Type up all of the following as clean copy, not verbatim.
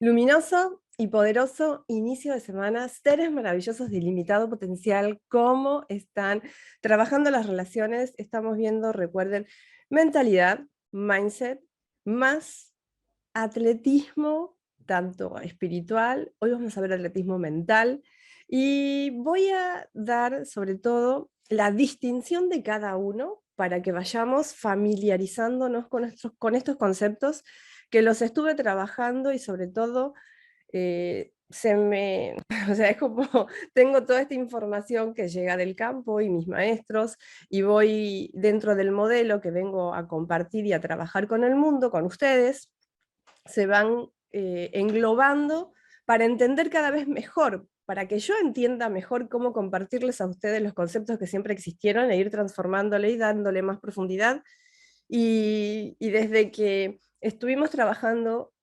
Luminoso y poderoso inicio de semana, seres maravillosos de ilimitado potencial, cómo están trabajando las relaciones. Estamos viendo, recuerden, mentalidad, mindset, más atletismo, tanto espiritual. Hoy vamos a ver atletismo mental y voy a dar sobre todo la distinción de cada uno para que vayamos familiarizándonos con estos conceptos que los estuve trabajando y sobre todo o sea, es como tengo toda esta información que llega del campo y mis maestros y voy dentro del modelo que vengo a compartir y a trabajar con el mundo, con ustedes, se van englobando para entender cada vez mejor, para que yo entienda mejor cómo compartirles a ustedes los conceptos que siempre existieron e ir transformándole y dándole más profundidad. Y desde que estuvimos trabajando,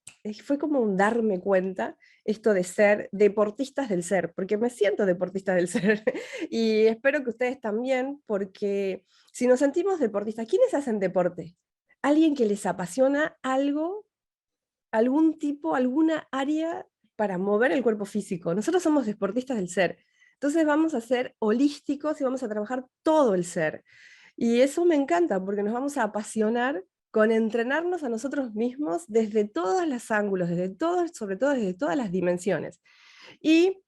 fue como un darme cuenta esto de ser deportistas del ser, porque me siento deportista del ser y espero que ustedes también, porque si nos sentimos deportistas, ¿quiénes hacen deporte? Alguien que les apasiona algo, algún tipo, alguna área para mover el cuerpo físico. Nosotros somos deportistas del ser. Entonces vamos a ser holísticos y vamos a trabajar todo el ser. Y eso me encanta porque nos vamos a apasionar con entrenarnos a nosotros mismos desde todos los ángulos, desde todos, sobre todo desde todas las dimensiones. Y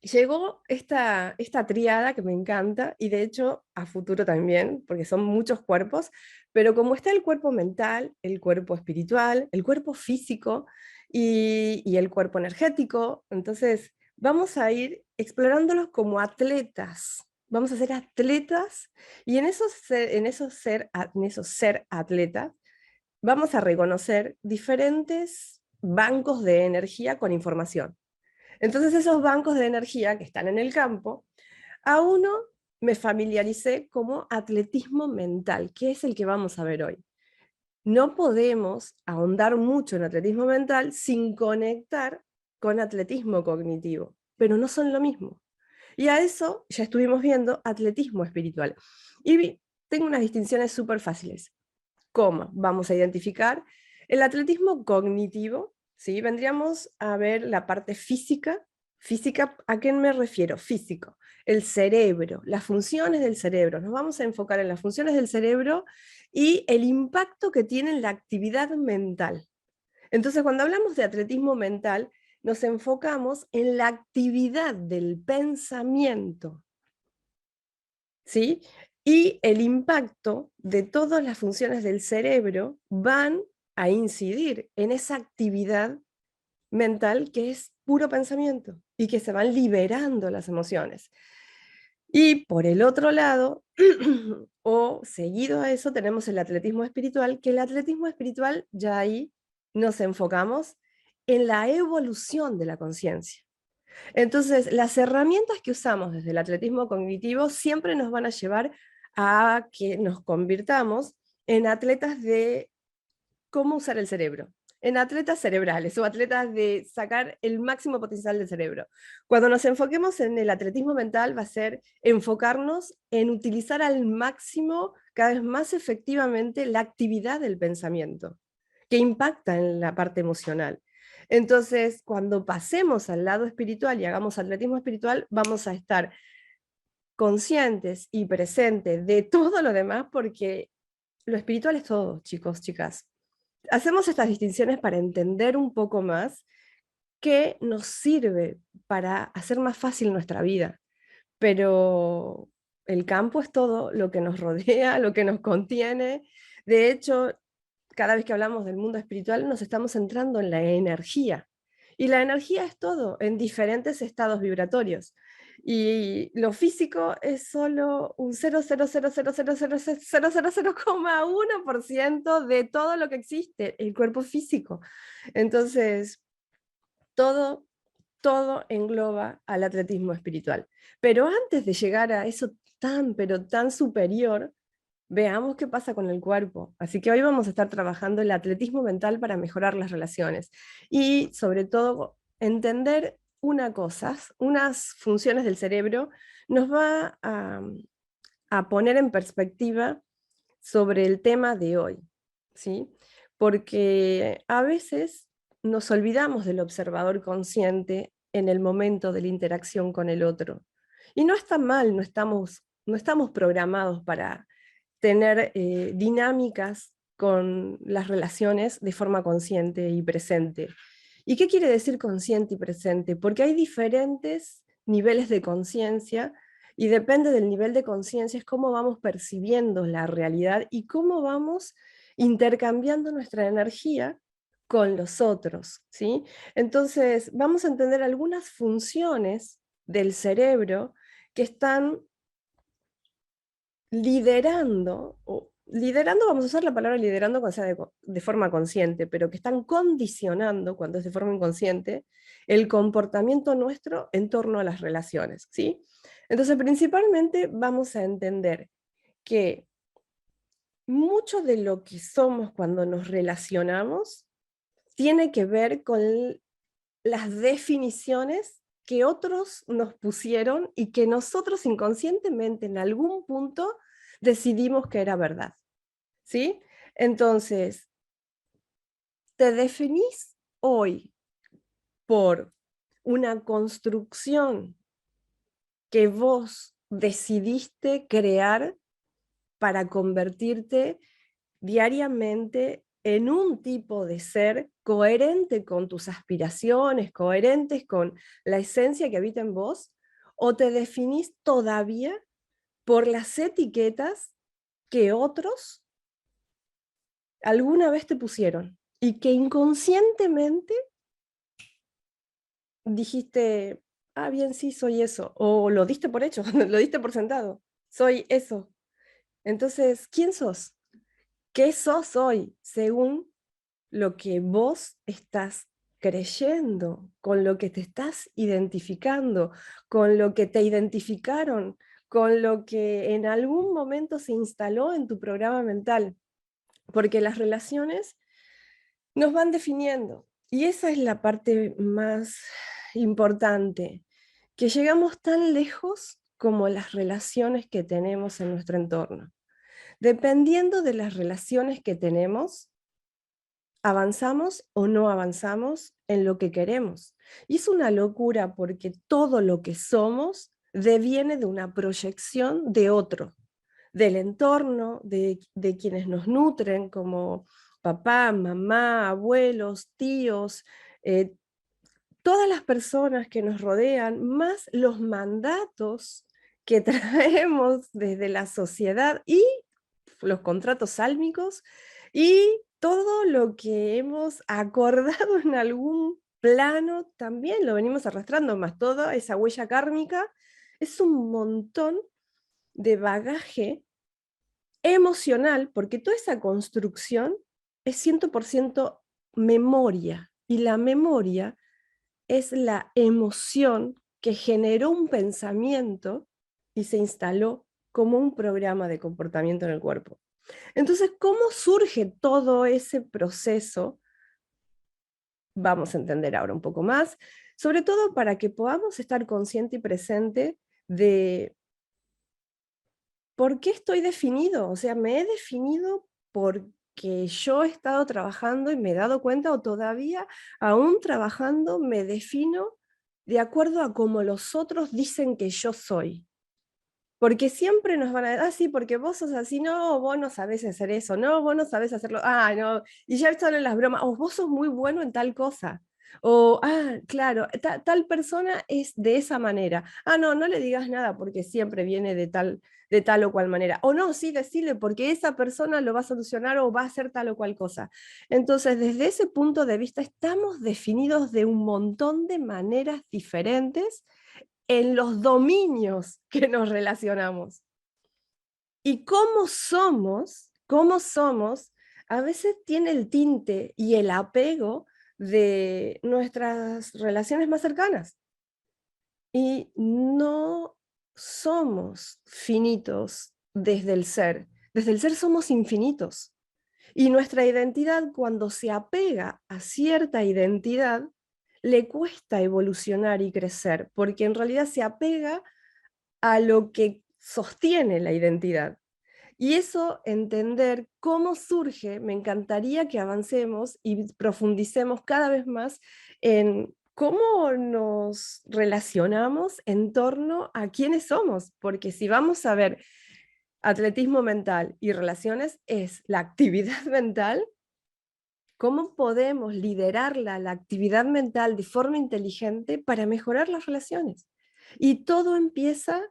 llegó esta tríada que me encanta, y de hecho a futuro también, porque son muchos cuerpos, pero como está el cuerpo mental, el cuerpo espiritual, el cuerpo físico y el cuerpo energético, entonces vamos a ir explorándolos como atletas. Vamos a ser atletas y en esos ser atletas vamos a reconocer diferentes bancos de energía con información. Entonces esos bancos de energía que están en el campo, a uno me familiaricé como atletismo mental, que es el que vamos a ver hoy. No podemos ahondar mucho en atletismo mental sin conectar con atletismo cognitivo, pero no son lo mismo. Y a eso ya estuvimos viendo atletismo espiritual. Y tengo unas distinciones súper fáciles. ¿Cómo? Vamos a identificar el atletismo cognitivo, ¿sí? Vendríamos a ver la parte física. Física, ¿a qué me refiero? Físico, el cerebro, las funciones del cerebro. Nos vamos a enfocar en las funciones del cerebro y el impacto que tiene en la actividad mental. Entonces, cuando hablamos de atletismo mental, nos enfocamos en la actividad del pensamiento, ¿sí? Y el impacto de todas las funciones del cerebro van a incidir en esa actividad mental que es puro pensamiento y que se van liberando las emociones. Y por el otro lado, o seguido a eso, tenemos el atletismo espiritual, que el atletismo espiritual ya ahí nos enfocamos en la evolución de la conciencia. Entonces, las herramientas que usamos desde el atletismo cognitivo siempre nos van a llevar a que nos convirtamos en atletas de cómo usar el cerebro, en atletas cerebrales o atletas de sacar el máximo potencial del cerebro. Cuando nos enfoquemos en el atletismo mental va a ser enfocarnos en utilizar al máximo, cada vez más efectivamente, la actividad del pensamiento, que impacta en la parte emocional. Entonces, cuando pasemos al lado espiritual y hagamos atletismo espiritual, vamos a estar conscientes y presentes de todo lo demás, porque lo espiritual es todo, chicos, chicas. Hacemos estas distinciones para entender un poco más qué nos sirve para hacer más fácil nuestra vida. Pero el campo es todo lo que nos rodea, lo que nos contiene. De hecho, cada vez que hablamos del mundo espiritual nos estamos centrando en la energía. Y la energía es todo, en diferentes estados vibratorios. Y lo físico es solo un 0,00000000,1% de todo lo que existe, el cuerpo físico. Entonces, todo, todo engloba al atletismo espiritual. Pero antes de llegar a eso tan, pero tan superior, veamos qué pasa con el cuerpo. Así que hoy vamos a estar trabajando el atletismo mental para mejorar las relaciones y sobre todo entender una cosa, unas funciones del cerebro nos va a poner en perspectiva sobre el tema de hoy, ¿sí? Porque a veces nos olvidamos del observador consciente en el momento de la interacción con el otro. Y no está mal, no estamos programados para tener dinámicas con las relaciones de forma consciente y presente. ¿Y qué quiere decir consciente y presente? Porque hay diferentes niveles de conciencia y depende del nivel de conciencia es cómo vamos percibiendo la realidad y cómo vamos intercambiando nuestra energía con los otros, ¿sí? Entonces, vamos a entender algunas funciones del cerebro que están liderando, o liderando, vamos a usar la palabra liderando cuando sea de forma consciente, pero que están condicionando, cuando es de forma inconsciente, el comportamiento nuestro en torno a las relaciones, ¿sí? Entonces, principalmente vamos a entender que mucho de lo que somos cuando nos relacionamos tiene que ver con las definiciones que otros nos pusieron y que nosotros inconscientemente en algún punto decidimos que era verdad, ¿sí? Entonces, te definís hoy por una construcción que vos decidiste crear para convertirte diariamente en un tipo de ser coherente con tus aspiraciones, coherentes con la esencia que habita en vos, o te definís todavía por las etiquetas que otros alguna vez te pusieron y que inconscientemente dijiste, ah, bien, sí, soy eso, o lo diste por hecho, lo diste por sentado, soy eso. Entonces, ¿quién sos? ¿Qué sos hoy según lo que vos estás creyendo, con lo que te estás identificando, con lo que te identificaron, con lo que en algún momento se instaló en tu programa mental? Porque las relaciones nos van definiendo. Y esa es la parte más importante, que llegamos tan lejos como las relaciones que tenemos en nuestro entorno. Dependiendo de las relaciones que tenemos, avanzamos o no avanzamos en lo que queremos. Y es una locura porque todo lo que somos deviene de una proyección de otro, del entorno, de quienes nos nutren, como papá, mamá, abuelos, tíos, eh, todas las personas que nos rodean, más los mandatos que traemos desde la sociedad y los contratos sálmicos y todo lo que hemos acordado en algún plano también lo venimos arrastrando, más toda esa huella kármica, es un montón de bagaje emocional, porque toda esa construcción es 100% memoria, y la memoria es la emoción que generó un pensamiento y se instaló como un programa de comportamiento en el cuerpo. Entonces, ¿cómo surge todo ese proceso? Vamos a entender ahora un poco más, sobre todo para que podamos estar consciente y presente de por qué estoy definido. O sea, me he definido porque yo he estado trabajando y me he dado cuenta, o todavía aún trabajando, me defino de acuerdo a cómo los otros dicen que yo soy. Porque siempre nos van a decir, ah, sí, porque vos sos así, no, vos no sabés hacer eso, no, vos no sabés hacerlo, ah, no, y ya salen las bromas, o vos sos muy bueno en tal cosa, o, ah, claro, tal persona es de esa manera, ah, no, no le digas nada porque siempre viene de tal o cual manera, o no, sí, decirle porque esa persona lo va a solucionar o va a hacer tal o cual cosa. Entonces, desde ese punto de vista, estamos definidos de un montón de maneras diferentes en los dominios que nos relacionamos. Y cómo somos, a veces tiene el tinte y el apego de nuestras relaciones más cercanas. Y no somos finitos desde el ser. Desde el ser somos infinitos. Y nuestra identidad, cuando se apega a cierta identidad, le cuesta evolucionar y crecer, porque en realidad se apega a lo que sostiene la identidad. Y eso, entender cómo surge, me encantaría que avancemos y profundicemos cada vez más en cómo nos relacionamos en torno a quiénes somos, porque si vamos a ver atletismo mental y relaciones, es la actividad mental. ¿Cómo podemos liderarla, la actividad mental, de forma inteligente para mejorar las relaciones? Y todo empieza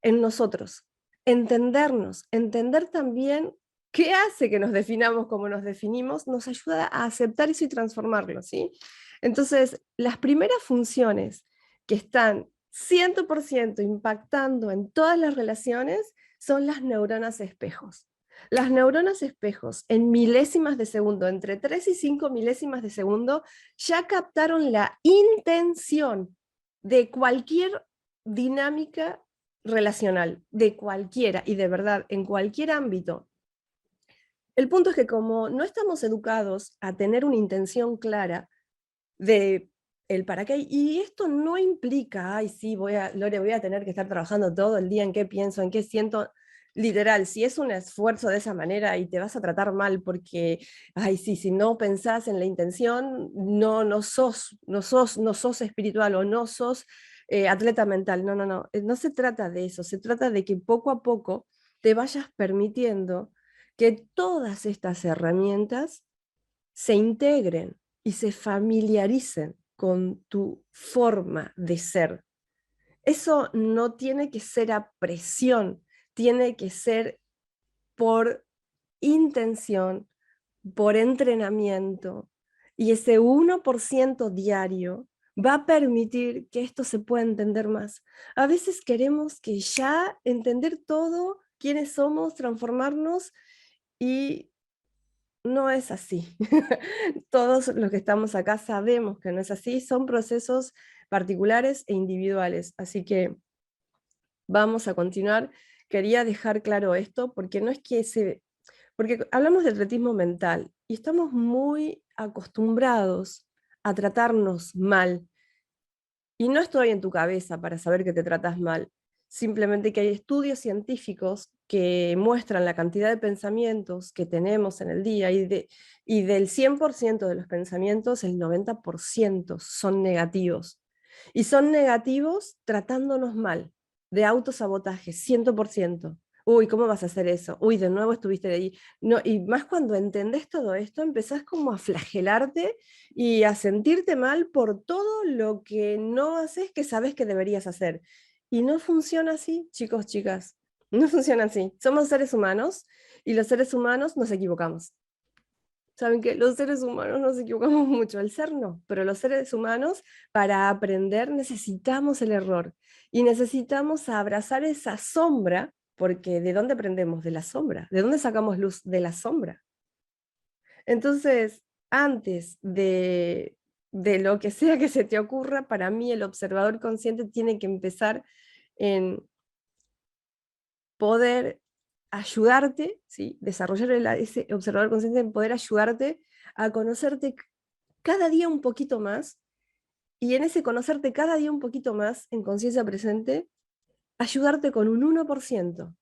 en nosotros, entendernos, entender también qué hace que nos definamos como nos definimos, nos ayuda a aceptar eso y transformarlo, ¿sí? Entonces, las primeras funciones que están 100% impactando en todas las relaciones son las neuronas espejos. Las neuronas espejos, en milésimas de segundo, entre 3 y 5 milésimas de segundo, ya captaron la intención de cualquier dinámica relacional, de cualquiera, y de verdad, en cualquier ámbito. El punto es que como no estamos educados a tener una intención clara de el para qué, y esto no implica, ay, sí, Lore, voy a tener que estar trabajando todo el día en qué pienso, en qué siento. Literal, si es un esfuerzo de esa manera y te vas a tratar mal porque, ay, sí, si no pensás en la intención, no sos espiritual o no sos atleta mental. No, no, no. No se trata de eso. Se trata de que poco a poco te vayas permitiendo que todas estas herramientas se integren y se familiaricen con tu forma de ser. Eso no tiene que ser a presión, tiene que ser por intención, por entrenamiento, y ese 1% diario va a permitir que esto se pueda entender más. A veces queremos que ya entender todo, quiénes somos, transformarnos, y no es así. Todos los que estamos acá sabemos que no es así, son procesos particulares e individuales. Así que vamos a continuar. Quería dejar claro esto porque no es que porque hablamos de atletismo mental y estamos muy acostumbrados a tratarnos mal. Y no estoy en tu cabeza para saber que te tratas mal, simplemente que hay estudios científicos que muestran la cantidad de pensamientos que tenemos en el día, y del 100% de los pensamientos, el 90% son negativos. Y son negativos tratándonos mal, de autosabotaje, 100%. Uy, ¿cómo vas a hacer eso? Uy, de nuevo estuviste ahí. No, y más cuando entendés todo esto, empezás como a flagelarte y a sentirte mal por todo lo que no haces que sabes que deberías hacer. Y no funciona así, chicos, chicas. No funciona así. Somos seres humanos y los seres humanos nos equivocamos. Saben que los seres humanos nos equivocamos mucho, el ser no, pero los seres humanos, para aprender, necesitamos el error y necesitamos abrazar esa sombra, porque ¿de dónde aprendemos? De la sombra. ¿De dónde sacamos luz? De la sombra. Entonces, antes de lo que sea que se te ocurra, para mí el observador consciente tiene que empezar en poder ayudarte, ¿sí? Desarrollar ese observador consciente en poder ayudarte a conocerte cada día un poquito más, y en ese conocerte cada día un poquito más en conciencia presente, ayudarte con un 1%.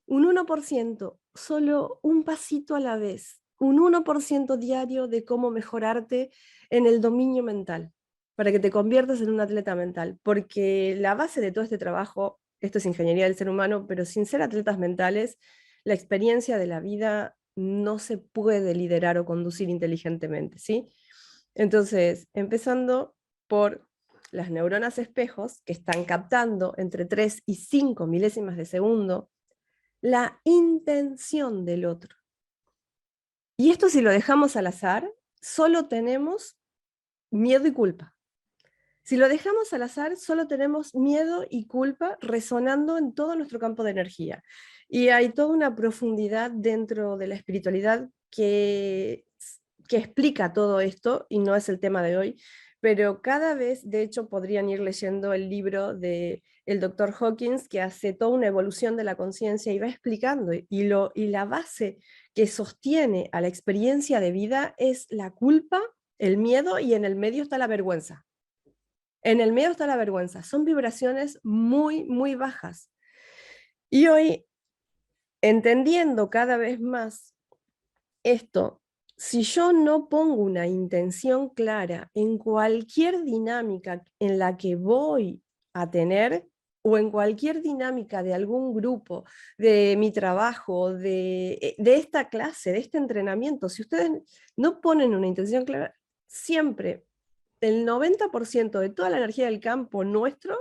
Un 1%, solo un pasito a la vez, un 1% diario de cómo mejorarte en el dominio mental, para que te conviertas en un atleta mental, porque la base de todo este trabajo, esto es ingeniería del ser humano, pero sin ser atletas mentales, la experiencia de la vida no se puede liderar o conducir inteligentemente, ¿sí? Entonces, empezando por las neuronas espejos, que están captando entre 3 y 5 milésimas de segundo la intención del otro. Y esto, si lo dejamos al azar, solo tenemos miedo y culpa. Si lo dejamos al azar, solo tenemos miedo y culpa resonando en todo nuestro campo de energía. Y hay toda una profundidad dentro de la espiritualidad que explica todo esto, y no es el tema de hoy, pero cada vez, de hecho, podrían ir leyendo el libro de el Dr. Hawkins, que hace toda una evolución de la conciencia y va explicando, y la base que sostiene a la experiencia de vida es la culpa, el miedo, y en el medio está la vergüenza. En el medio está la vergüenza. Son vibraciones muy, muy bajas. Y hoy entendiendo cada vez más esto, si yo no pongo una intención clara en cualquier dinámica en la que voy a tener, o en cualquier dinámica de algún grupo, de mi trabajo, de esta clase, de este entrenamiento, si ustedes no ponen una intención clara, siempre el 90% de toda la energía del campo nuestro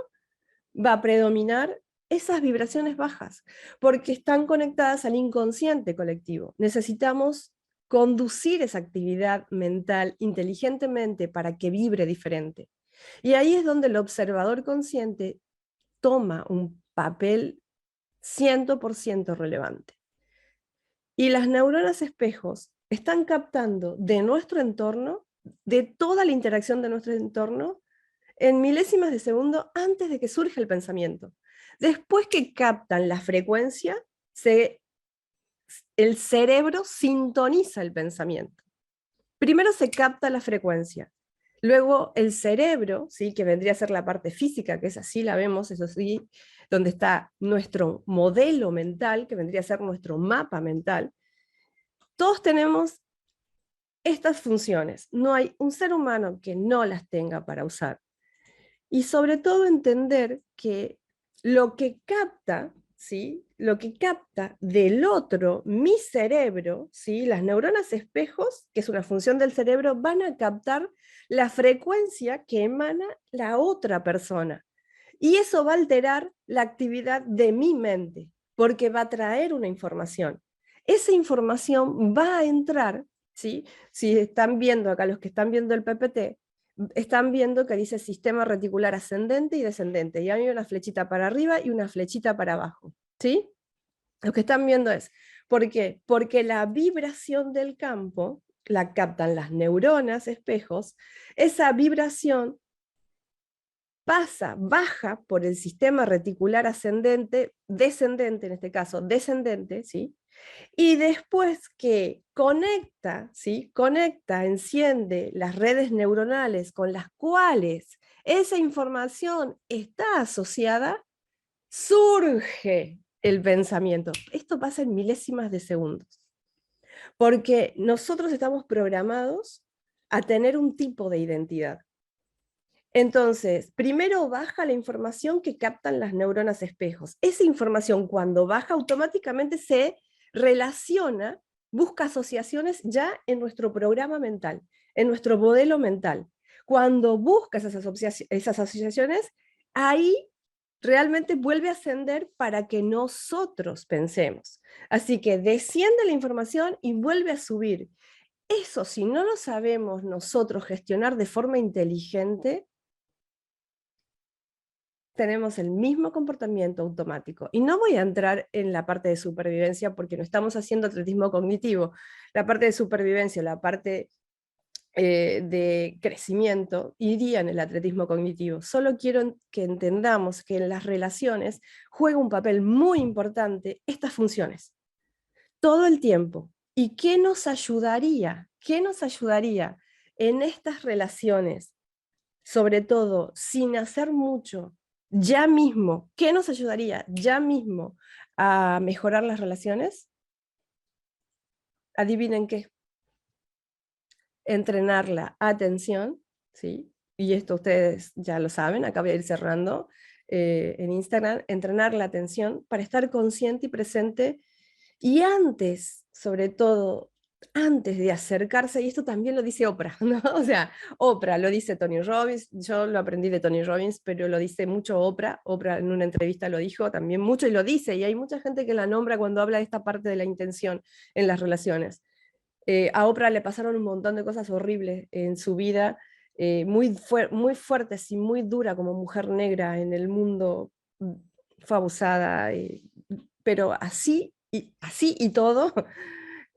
va a predominar esas vibraciones bajas, porque están conectadas al inconsciente colectivo. Necesitamos conducir esa actividad mental inteligentemente para que vibre diferente. Y ahí es donde el observador consciente toma un papel 100% relevante. Y las neuronas espejos están captando de nuestro entorno, de toda la interacción de nuestro entorno, en milésimas de segundo antes de que surja el pensamiento. Después que captan la frecuencia, el cerebro sintoniza el pensamiento. Primero se capta la frecuencia, luego el cerebro, ¿sí? Que vendría a ser la parte física, que es así, la vemos, eso sí, donde está nuestro modelo mental, que vendría a ser nuestro mapa mental. Todos tenemos estas funciones, no hay un ser humano que no las tenga para usar. Y sobre todo entender que lo que capta, ¿sí? Lo que capta del otro, mi cerebro, ¿sí? Las neuronas espejos, que es una función del cerebro, van a captar la frecuencia que emana la otra persona. Y eso va a alterar la actividad de mi mente, porque va a traer una información. Esa información va a entrar, ¿sí? Si están viendo acá, los que están viendo el PPT, están viendo que dice sistema reticular ascendente y descendente, y hay una flechita para arriba y una flechita para abajo, ¿sí? Lo que están viendo es, ¿por qué? Porque la vibración del campo la captan las neuronas espejos, esa vibración baja por el sistema reticular ascendente, descendente en este caso, descendente, ¿sí? Y después que conecta, ¿sí? Conecta, enciende las redes neuronales con las cuales esa información está asociada, surge el pensamiento. Esto pasa en milésimas de segundos, porque nosotros estamos programados a tener un tipo de identidad. Entonces, primero baja la información que captan las neuronas espejos. Esa información, cuando baja, automáticamente se relaciona, busca asociaciones ya en nuestro programa mental, en nuestro modelo mental. Cuando busca esas asociaciones, ahí realmente vuelve a ascender para que nosotros pensemos. Así que desciende la información y vuelve a subir. Eso, si no lo sabemos nosotros gestionar de forma inteligente, tenemos el mismo comportamiento automático. Y no voy a entrar en la parte de supervivencia porque no estamos haciendo atletismo cognitivo. La parte de supervivencia, la parte de crecimiento, iría en el atletismo cognitivo. Solo quiero que entendamos que en las relaciones juega un papel muy importante estas funciones, todo el tiempo. ¿Y qué nos ayudaría? ¿Qué nos ayudaría en estas relaciones? Sobre todo, sin hacer mucho, ya mismo, ¿qué nos ayudaría ya mismo a mejorar las relaciones? Adivinen qué, entrenar la atención, ¿sí? Y esto ustedes ya lo saben, acá voy a ir cerrando en Instagram, entrenar la atención para estar consciente y presente, y antes, sobre todo, antes de acercarse, y esto también lo dice Oprah, ¿no? O sea, Oprah lo dice Tony Robbins, yo lo aprendí de Tony Robbins, pero lo dice mucho Oprah. Oprah en una entrevista lo dijo también mucho y lo dice, y hay mucha gente que la nombra cuando habla de esta parte de la intención en las relaciones. A Oprah le pasaron un montón de cosas horribles en su vida, muy fuertes y muy dura como mujer negra en el mundo. Fue abusada, pero así y todo,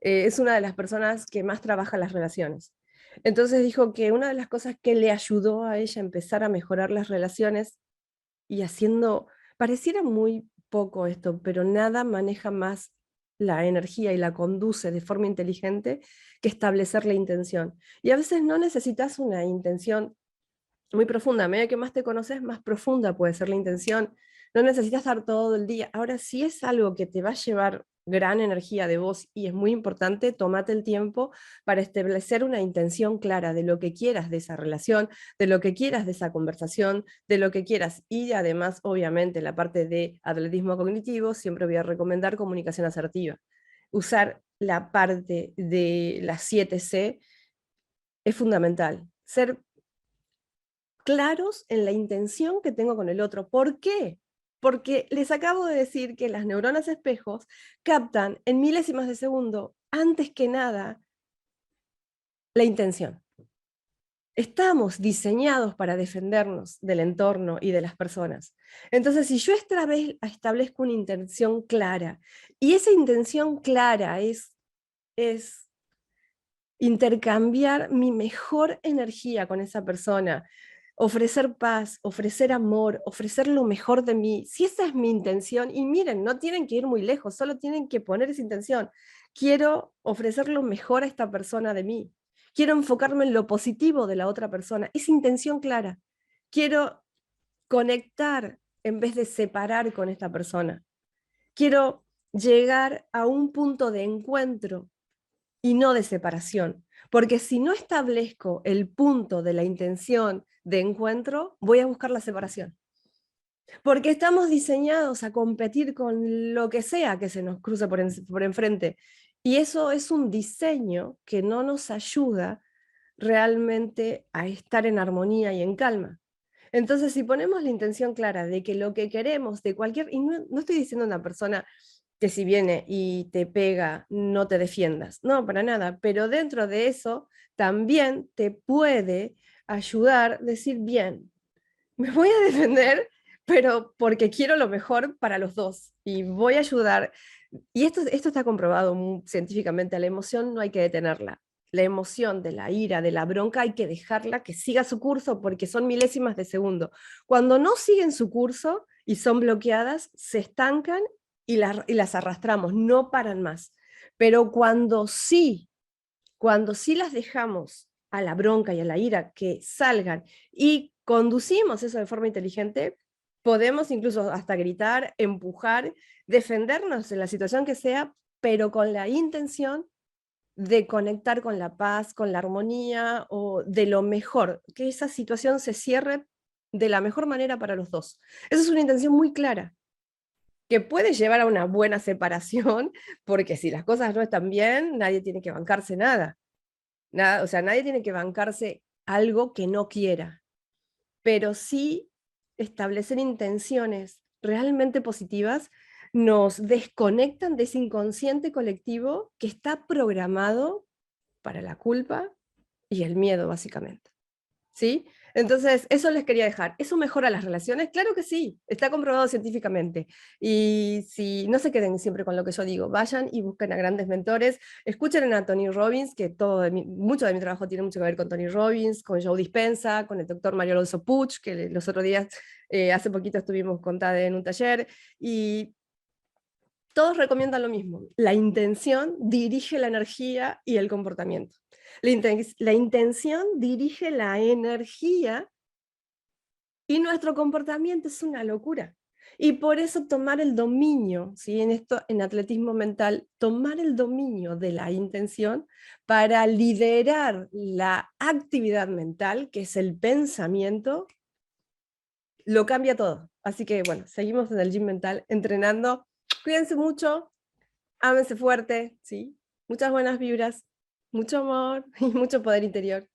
es una de las personas que más trabaja las relaciones. Entonces dijo que una de las cosas que le ayudó a ella a empezar a mejorar las relaciones, y haciendo, pareciera muy poco esto, pero nada maneja más la energía y la conduce de forma inteligente que establecer la intención. Y a veces no necesitas una intención muy profunda. A medida que más te conoces, más profunda puede ser la intención. No necesitas estar todo el día. Ahora, si es algo que te va a llevar gran energía de vos y es muy importante, tómate el tiempo para establecer una intención clara de lo que quieras de esa relación, de lo que quieras de esa conversación, de lo que quieras. Y además, obviamente, la parte de atletismo cognitivo, siempre voy a recomendar comunicación asertiva. Usar la parte de las 7C es fundamental. Ser claros en la intención que tengo con el otro. ¿Por qué? Porque les acabo de decir que las neuronas espejos captan en milésimas de segundo, antes que nada, la intención. Estamos diseñados para defendernos del entorno y de las personas. Entonces, si yo establezco una intención clara, y esa intención clara es intercambiar mi mejor energía con esa persona, ofrecer paz, ofrecer amor, ofrecer lo mejor de mí, si esa es mi intención, y miren, no tienen que ir muy lejos, solo tienen que poner esa intención. Quiero ofrecer lo mejor a esta persona de mí. Quiero enfocarme en lo positivo de la otra persona. Esa intención clara. Quiero conectar en vez de separar con esta persona. Quiero llegar a un punto de encuentro y no de separación. Porque si no establezco el punto de la intención de encuentro, voy a buscar la separación. Porque estamos diseñados a competir con lo que sea que se nos cruce por enfrente. Y eso es un diseño que no nos ayuda realmente a estar en armonía y en calma. Entonces, si ponemos la intención clara de que lo que queremos de cualquier, y no estoy diciendo a una persona que si viene y te pega, no te defiendas, no, para nada, pero dentro de eso también te puede ayudar a decir, bien, me voy a defender, pero porque quiero lo mejor para los dos y voy a ayudar. Y esto está comprobado científicamente, la emoción no hay que detenerla. La emoción de la ira, de la bronca, hay que dejarla que siga su curso porque son milésimas de segundo. Cuando no siguen su curso y son bloqueadas, se estancan y las arrastramos, no paran más. Pero cuando sí las dejamos a la bronca y a la ira que salgan y conducimos eso de forma inteligente, podemos incluso hasta gritar, empujar, defendernos en la situación que sea, pero con la intención de conectar con la paz, con la armonía o de lo mejor, que esa situación se cierre de la mejor manera para los dos. Esa es una intención muy clara, que puede llevar a una buena separación, porque si las cosas no están bien, nadie tiene que bancarse nada. Nada, o sea, nadie tiene que bancarse algo que no quiera, pero sí establecer intenciones realmente positivas nos desconectan de ese inconsciente colectivo que está programado para la culpa y el miedo, básicamente. ¿Sí? Entonces, eso les quería dejar. ¿Eso mejora las relaciones? Claro que sí, está comprobado científicamente. Y si no se queden siempre con lo que yo digo, vayan y busquen a grandes mentores, escuchen a Tony Robbins, que mucho de mi trabajo tiene mucho que ver con Tony Robbins, con Joe Dispenza, con el doctor Mario Alonso Puig, que los otros días, hace poquito estuvimos con Tade en un taller, y todos recomiendan lo mismo. La intención dirige la energía y el comportamiento. La intención dirige la energía y nuestro comportamiento es una locura. Y por eso tomar el dominio, ¿sí? En atletismo mental, tomar el dominio de la intención para liderar la actividad mental, que es el pensamiento, lo cambia todo. Así que bueno, seguimos en el gym mental entrenando. Cuídense mucho, ámense fuerte, ¿sí? Muchas buenas vibras, mucho amor y mucho poder interior.